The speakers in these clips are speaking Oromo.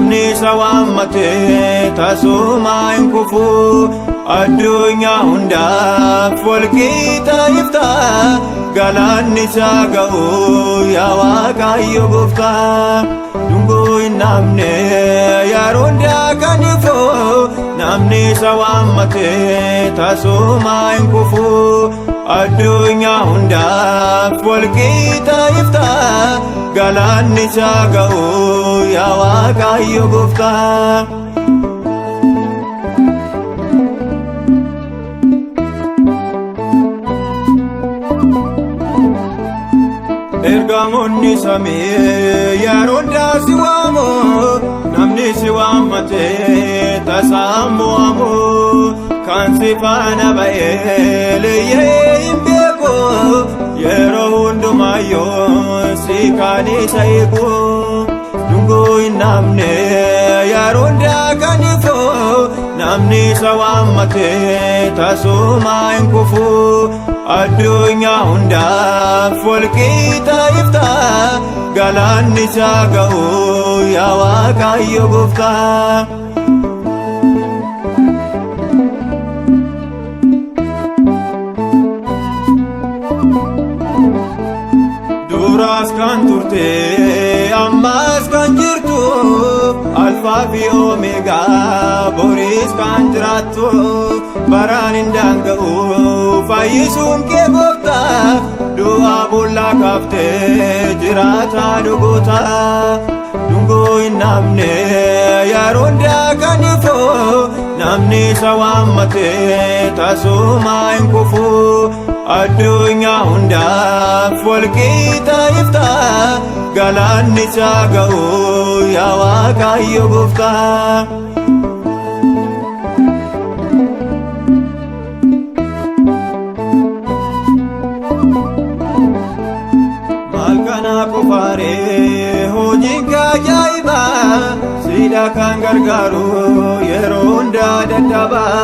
namni sawaammate tasuma hin kufu addunyaa hundaaf walqixa ifta galanni isaa ga'u yaa Waaqayyo Gooftaa dungoo hin namne yeroo hundaa kan ifu namni sawaammate tasuma hin kufu addunyaa hundaaf walqixa ifta galanni isaa ga'u yaa Waaqayyo Gooftaa. Ergamoonni samii yeroo hundaa si waamu namni si waammate tasaan mo'amu kan si faana ba'ee leeyyee hin beeku yeroo hundumaayyuu si kan isa eegu dungoo hin namne yeroo hundaa kan ifu namni isa waammate tasuma hin kufu addunyaa hundaaf walqixa ifta galanni isaa ga'u yaa Waaqayyo Gooftaa. Duraas kan turte ammas kan jirtu alfaa fi omeegaa boriis kan jiraattu baraan hin daanga'u fayyisuun kee Gooftaa du'aa bollaa kaaftee jiraataa dhugoota dungoo hin namne yeroo hundaa kan ifu namni isa waammate tasuma hin kufu addunyaa hundaaf walqixa ifta galanni isaa ga'u yaa Waaqayyo Gooftaa. Maal kana qofaaree hojiin kee ajaa'ibaa siidha kan gargaaru yeroo hundaa dadhabaa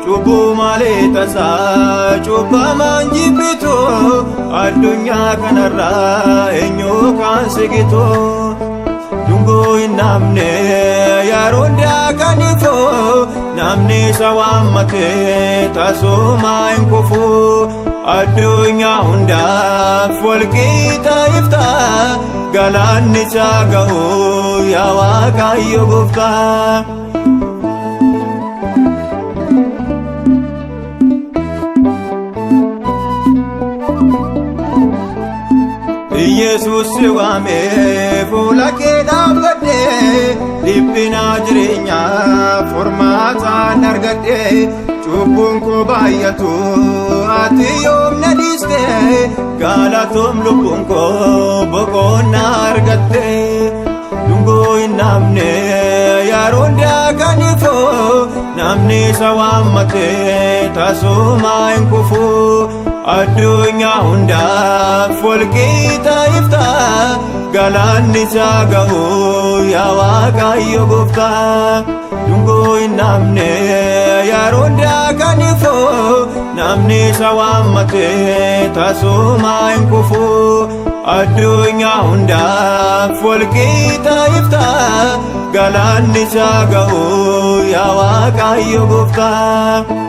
cubbuu malee tasaa cubbamaan jibbitu addunyaa kanarraa eenyu kan siqitu dungoo hin namne yeroo hundaa kan ifu namni isa waammate tasuma hin kufu addunyaa hundaaf walqixa ifta galanni isaa ga'u yaa Waaqayyo Gooftaa. Yesus si waamee fuula kee dhaabbadhee dhiphina jireenyaa furmaataan argadhee cubbuun koo baay'atu ati yoom na dhiiste galatoom lubbuun koo boqonnaa argatte dungoo hin namne yeroo hundaa kan ifu namni isa waammate tasuma hin kufu addunyaa hundaaf walqixa ifta galanni isaa ga'u yaa Waaqayyo Gooftaa dungoo hin namne yeroo hundaa kan ifu namni isa waammate tasuma hin kufu addunyaa hundaaf walqixa ifta galanni isaa ga'u yaa Waaqayyo Gooftaa.